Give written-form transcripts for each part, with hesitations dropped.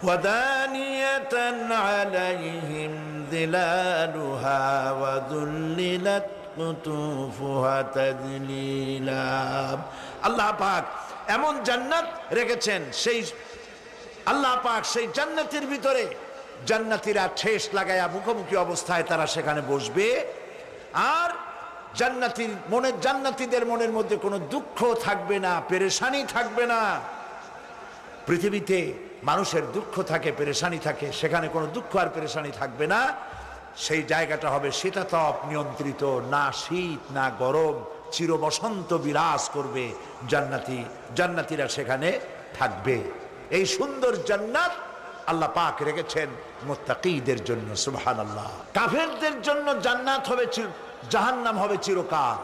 ওয়াদানিয়াতান আলাইহিম যিলালুহা ওয়া যুল্লিলাত কুতুফুহা তাযলিলা। আল্লাহ পাক এমন জান্নাত রেখেছেন, সেই আল্লাহ পাক সেই জান্নাতের ভিতরে জান্নাতীরা ঠেস লাগায়া মুখোমুখি অবস্থায় তারা সেখানে বসবে, আর জান্নাতীদের মনের মধ্যে কোনো দুঃখ থাকবে না, পেরেশানি থাকবে না। পৃথিবীতে মানুষের দুঃখ থাকে, পেরেশানি থাকে, সেখানে কোনো দুঃখ আর পেরেশানি থাকবে না। সেই জায়গাটা হবে শীতাতপ নিয়ন্ত্রিত, না শীত না গরম, চির বসন্ত বিরাজ করবে। জান্নাতীরা সেখানে থাকবে। এই সুন্দর জান্নাত আল্লাহ পাক রেখেছেন মুত্তাকীদের জন্য। সুবহানাল্লাহ। কাফেরদের জন্য জান্নাত হবে, জাহান্নাম হবে চিরকাল।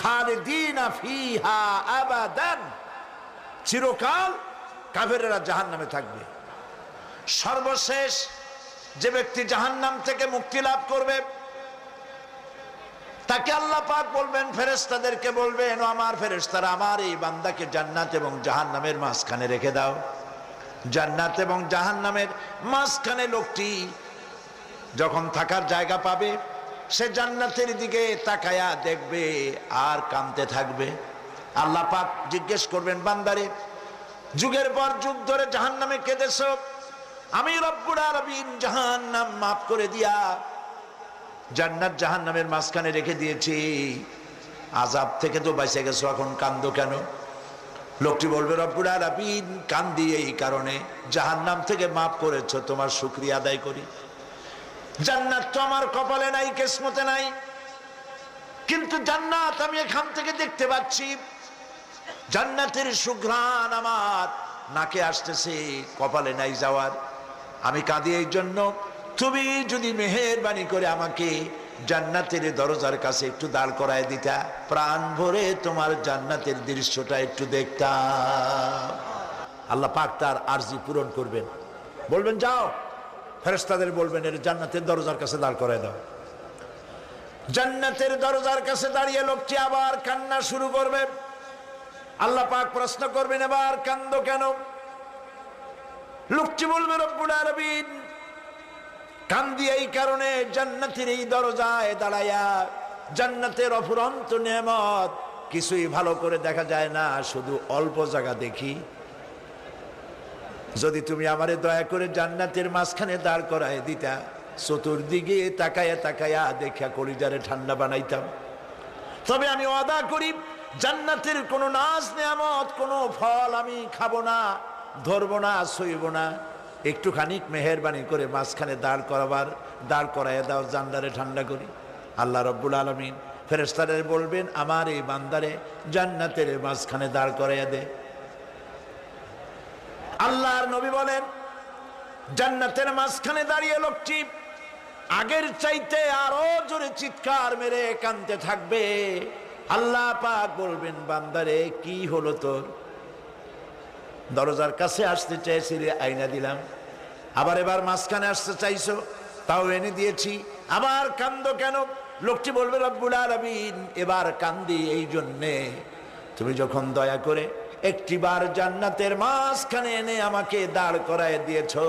খালিদিনা ফিহা আবাদান, চিরকাল কাফেরেরা জাহান্নামে থাকবে। সর্বশেষ যে ব্যক্তি জাহান্নাম থেকে মুক্তি লাভ করবে তাকে আল্লাহ পাক বলবেন, ফেরেশতাদেরকে বলবেন, ও আমার ফেরেশতারা, আমার এই বান্দাকে জান্নাত এবং জাহান্নামের মাঝখানে রেখে দাও। জান্নাত এবং জাহান্নামের মাঝখানে লোকটি যখন থাকার জায়গা পাবে, সে জান্নাতের দিকে তাকায়া দেখবে আর কাঁদতে থাকবে। আল্লাহ পাক জিজ্ঞেস করবেন, বান্দারে, যুগের পর যুগ ধরে জাহান্নামে কেঁদেছো, আমি রব্বুল আলামিন জাহান্নাম মাফ করে দিয়া জান্নাত জাহান্নামের মাঝখানে রেখে দিয়েছি, আযাব থেকে তো বেঁচে গেছো, এখন কান্দো কেন? লোকটি বলবে, রব্বুল আলামিন কান্দি এই কারণে, জাহান্নাম থেকে মাফ করেছো, তোমার শুকরিয়া আদায় করি। জান্নাত তো আমার কপালে নাই, কিসমতে নাই, কিন্তু জান্নাত আমি এখান থেকে দেখতে পাচ্ছি, জান্নাতের সুঘ্রাণ আমার নাকে আসতেছে, কপালে নাই যাওয়ার। আমি কাঁদি এই জন্য, তুমি যদি মেহেরবানি করে আমাকে জান্নাতের দরজার কাছে একটু দাঁড় করায় দিতা, প্রাণ ভরে তোমার জান্নাতের দৃশ্যটা একটু দেখতাম। আল্লাহ পাক তার আরজি পূরণ করবেন, বলবেন যাও, ফেরেশতাদের বলবেন এর জান্নাতের দরজার কাছে দাঁড় করায় দাও। জান্নাতের দরজার কাছে দাঁড়িয়ে লোকটি আবার কান্না শুরু করবে। আল্লাহ পাক প্রশ্ন করবেন, এবার কান্দো কেন? লোকটি বলবে, রব্বুল আলামিন কান্দি এই কারণে, জান্নাতের এই দরজায় দাঁড়ায়া জান্নাতের অফুরন্ত নেয়ামত কিছুই ভালো করে দেখা যায় না, শুধু অল্প জায়গা দেখি। যদি তুমি আমারে দয়া করে জান্নাতের মাঝখানে দাঁড় করায় দিতা, চতুর্দিকে তাকায়া তাকায়া দেখা কলিজারে ঠান্ডা বানাইতাম। তবে আমি ওয়াদা করি, জান্নাতের কোনো নাজ নেয়ামত, কোনো ফল আমি খাবো না, ধরবো না, ছুঁইব না। একটুখানি মেহেরবানি করে মাঝখানে দাঁড় করাইয়া দাও, জান্নারে ঠান্ডা করি। আল্লাহ রব্বুল আলামিন ফেরেশতাদের বলবেন, আমার এই বান্দারে জান্নাতের মাঝখানে দাঁড় করাইয়া দে। আল্লাহর নবী বলেন, জান্নাতের মাঝখানে দাঁড়িয়ে লোকটি আগের চাইতে আরো জোরে চিৎকার মেরে কাঁদতে থাকবে। আল্লাহ পাক বলবেন, বান্দারে কি হলো তোর? দরজার কাছে আসতে চাইছিলে, আইনা দিলাম। এবার মাঝখানে আসতে চাইছো, তাও এনে দিয়েছি, আবার কান্দো কেন? লোকটি বলবে, রব্বুল আলামিন এবার কান্দি এই জন্যে, তুমি যখন দয়া করে একটিবার জান্নাতের মাঝখানে এনে আমাকে দাঁড় করায় দিয়েছো,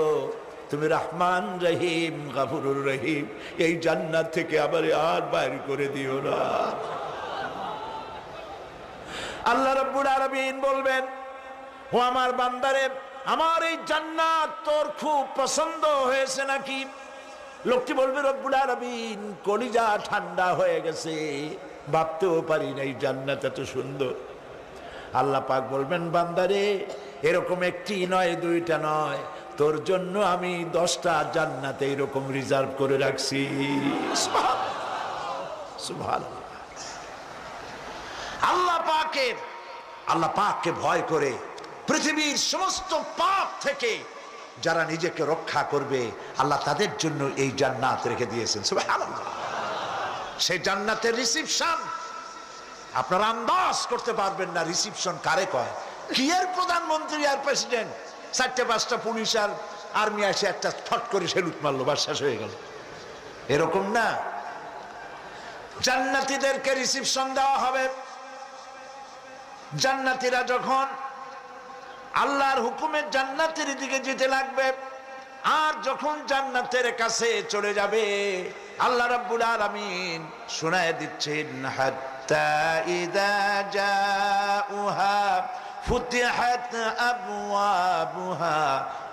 তুমি রহমান রহিম গফুরুর রহিম, এই জান্নাত থেকে আবার আর বাইর করে দিও না। আল্লাহ রাব্বুল আলামিন বলবেন, ও আমার বান্দারে, আমার এই জান্নাত তোর খুব পছন্দ হয়েছে নাকি? লোকটি বলবে, রব্বুল আলামিন কলিজা ঠান্ডা হয়ে গেছে, ভাবতেও পারি না এই জান্নাত এত সুন্দর। আল্লাহ পাক বলবেন, বান্দারে এরকম একটি নয়, দুইটা নয়, তোর জন্য আমি 10টা জান্নাত এরকম রিজার্ভ করে রাখছি। সুবহানাল্লাহ। আল্লাহ পাককে ভয় করে পৃথিবীর সমস্ত পাপ থেকে যারা নিজেকে রক্ষা করবে, আল্লাহ তাদের জন্য এই জান্নাত রেখে দিয়েছেন। সুবহানাল্লাহ। সেই জান্নাতের রিসিপশন আপনারা আন্দাজ করতে পারবেন না, রিসিপশন কারে কয়। কি এর প্রধানমন্ত্রী আর প্রেসিডেন্ট, 4-5টা পুলিশ আর আর্মি আসে, একটা ফট করে সেলুট মারলো, বাস শেষ হয়ে গেল, এরকম না। জান্নাতীদেরকে রিসিপশন দেওয়া হবে। জান্নাতীরা যখন আল্লাহর হুকুমে জান্নাতের দিকে যেতে লাগবে, আর যখন জান্নাতের কাছে চলে যাবে আল্লাহ রাব্বুল আলামিন শোনায় দিচ্ছেন হাত্তা ইযা জাউহা ফুতিহাত আবওয়াবুহা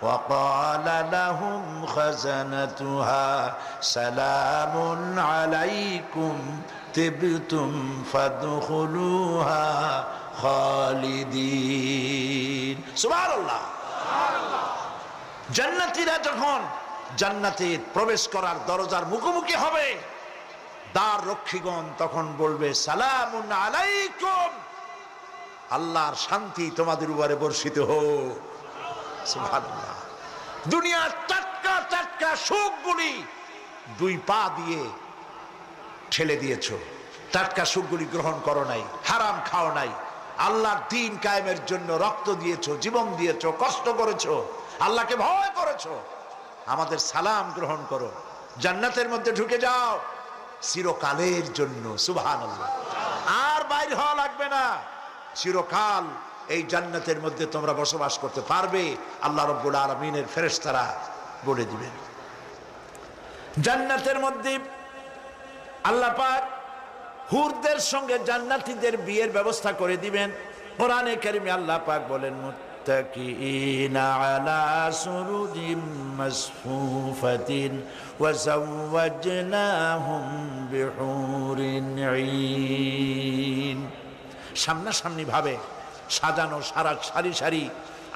ওয়া ক্বালা লাহুম খাযানাতুহা সালামুন আলাইকুম তিবতুম ফাদখুলুহা খালিদিন। সুবহানাল্লাহ। জান্নাতীরা যখন জান্নাতে প্রবেশ করার দরজার মুখোমুখি হবে দ্বার রক্ষীগণ তখন বলবে সালামুন আলাইকুম, আল্লাহর শান্তি তোমাদের উপরে বর্ষিত হোক। সুবহানাল্লাহ। দুনিয়ার টাটকা টাটকা সুখগুলি দুই পা দিয়ে ঠেলে দিয়েছো, টাটকা সুখগুলি গ্রহণ করো নাই, হারাম খাও নাই, আল্লাহর দ্বীন কায়েমের জন্য রক্ত দিয়েছো, জীবন দিয়েছো, কষ্ট করেছো, আল্লাহকে ভয় করেছো। আমাদের সালাম গ্রহণ করো, জান্নাতের মধ্যে ঢুকে যাও চিরকালের জন্য। সুবহানাল্লাহ। আর বাইরে হওয়া লাগবে না, চিরকাল এই জান্নাতের মধ্যে তোমরা বসবাস করতে পারবে। আল্লাহ রাব্বুল আলামিনের ফেরেশতারা বলে দিবেন। জান্নাতের মধ্যে আল্লাহ পাক হুরদের সঙ্গে জান্নাতীদের বিয়ের ব্যবস্থা করে দিবেন। কোরআনে কারিমে আল্লাহ পাক বলেন মুত্তাকিইনা আলা সুরুজিম মাসফুফাতিন ওয়া যাওয়াজনাহুম বিহুরিন ঈন। সামনাসামনি ভাবে সাজানো সারি সারি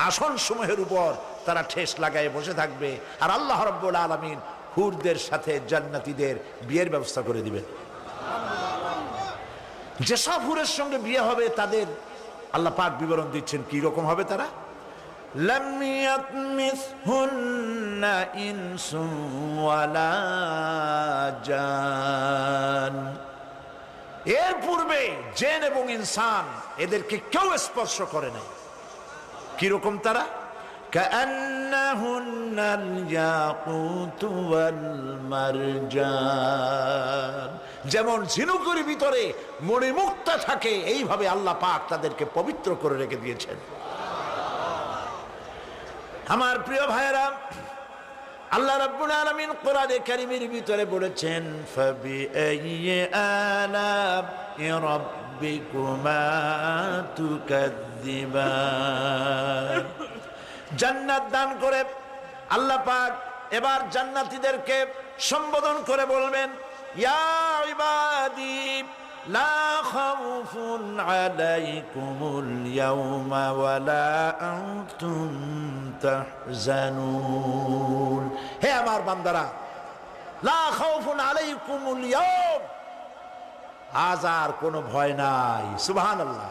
আসন সমূহের উপর তারা ঠেস লাগায় বসে থাকবে, আর আল্লাহ রাব্বুল আলামিন হুরদের সাথে জান্নাতীদের বিয়ের ব্যবস্থা করে দিবেন। যেসব হুরের সঙ্গে বিয়ে হবে তাদের আল্লাহ পাক বিবরণ দিচ্ছেন কি রকম হবে তারা। লাম ইয়াতমিসহুন্না ইনসুন ওয়ালা জান। এর পূর্বে জিন এবং ইনসান এদেরকে কেউ স্পর্শ করে নাই। কি রকম তারা? কাআন্নাহুন্নাল ইয়াকুতু ওয়াল মারজান। যেমন ঝিনুকের ভিতরে মণিমুক্তা থাকে এইভাবে আল্লাহ পাক তাদেরকে পবিত্র করে রেখে দিয়েছেন। আমার প্রিয় ভাইরা, আল্লাহ রাব্বুল আলামিন কোরআনে কারীমের ভিতরে বলেছেন ফাবিআইয়ি আলা'i রাব্বিকুমা তুকাযযিবান। জান্নাত দান করে আল্লাহ পাক এবার জান্নাতীদেরকে সম্বোধন করে বলবেন ইয়া ইবাদি লা খাউফুন আলাইকুমুল ইয়াওমা ওয়ালা আনতুম তাহজানুন। হে আমার বান্দারা, লা খাউফুন আলাইকুমুল ইয়াওম, আজ আর কোনো ভয় নাই। সুবহানাল্লাহ,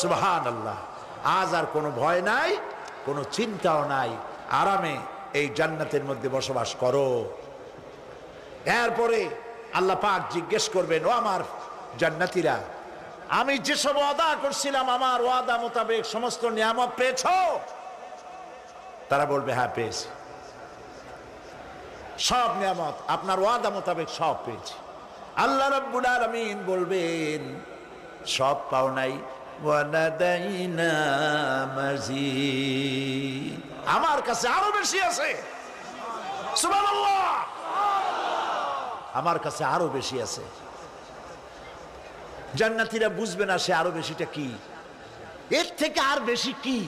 সুবহানাল্লাহ। আজ আর কোনো ভয় নাই, কোনো চিন্তাও নাই, আরামে এই জান্নাতের মধ্যে বসবাস করো। এরপরে আল্লাহ পাক জিজ্ঞেস করবেন ও আমার জান্নাতীরা, আমি যেসব ওয়াদা করছিলাম আমার ওয়াদা মোতাবেক সমস্ত নিয়ামত পেয়েছো? তারা বলবে হ্যাঁ পেয়েছি, সব নিয়ামত আপনার ওয়াদা মোতাবেক সব পেয়েছি। আল্লাহ রাব্বুল আলামিন বলবেন সব পাও নাই, ওয়ালাদাইনা মাজিদ, আমার কাছে আরো বেশি আছে। সুবহানাল্লাহ, আমার কাছে আরো বেশি আছে। জান্নাতীরা বুঝবে না সে আরো বেশিটা কি, এর থেকে আর বেশি কি।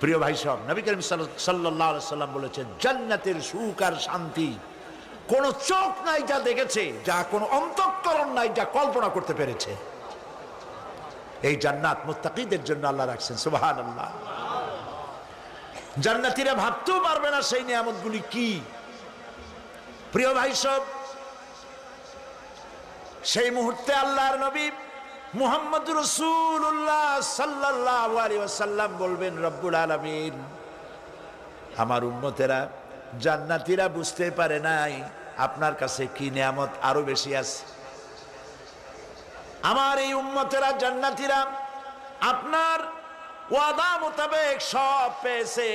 প্রিয় ভাই সব, নবী করিম সাল্লাল্লাহু আলাইহি সাল্লাম বলেছেন জান্নাতের সুখ আর শান্তি কোন চোখ নাই যা দেখেছে, যা কোন অন্তঃকরণ নাই যা কল্পনা করতে পেরেছে। এই জান্নাত মুত্তাকিদের জন্য আল্লাহ রাখছেন। সুবহানাল্লাহ। জান্নাতীরা ভাবতেও পারবে না সেই নিয়ামতগুলি কি। প্রিয় ভাই সব, সেই মুহূর্তে আল্লাহর নবী মুহাম্মদুর রাসূলুল্লাহ সাল্লাল্লাহু আলাইহি ওয়াসাল্লাম বলবেন রব্বুল আলামিন, আমার উম্মতেরা জান্নাতীরা বুঝতে পারে নাই আপনার কাছে কি নিয়ামত আরো বেশি আছে। আমার এই উম্মতেরা জান্নাতীরা আপনার ওয়াদা মোতাবেক সব পেয়েছে,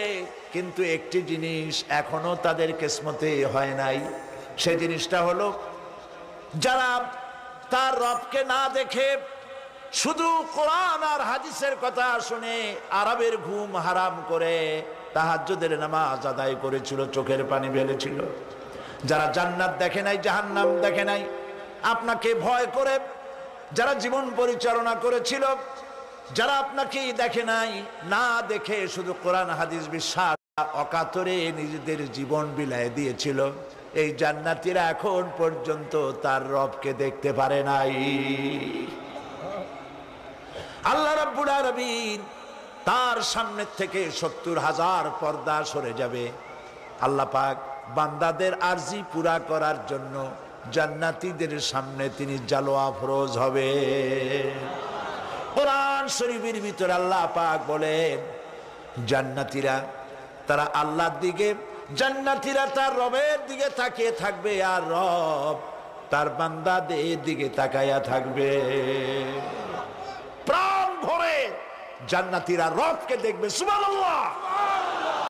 কিন্তু একটি জিনিস এখনো তাদের কিসমতে হয় নাই। সেই জিনিসটা হলো যারা তার রবকে না দেখে শুধু কোরআন আর হাদিসের কথা শুনে আরবের ঘুম হারাম করে তাহাজ্জুদের নামাজ আদায় করেছিল, চোখের পানি ফেলেছিল। যারা জান্নাত দেখে নাই, জাহান্নাম দেখে নাই, আপনাকে ভয় করে যারা জীবন পরিচালনা করেছিল, যারা আপনাকে দেখে নাই, না দেখে শুধু কোরআন হাদিস বিশ্বাস অকাতরে নিজেদের জীবন বিলায় দিয়েছিল, এই জান্নাতীরা এখন পর্যন্ত তার রবকে দেখতে পারে নাই। আল্লাহ রাব্বুল আলামিন তার সামনে থেকে 70,000 পর্দা সরে যাবে। আল্লাহ পাক বান্দাদের আরজি পুরা করার জন্য জান্নাতীদের সামনে তিনি জালোয়া ফরোজ হবে। কোরআন শরীফের ভিতরে আল্লাহ পাক বলেন, জান্নাতীরা তারা আল্লাহর দিকে, জান্নাতীরা তার রবের দিকে তাকিয়ে থাকবে, আর রব তার বান্দাদের দিকে তাকায়া থাকবে। প্রাণ ভরে জান্নাতীরা রবকে দেখবে। সুবহানাল্লাহ।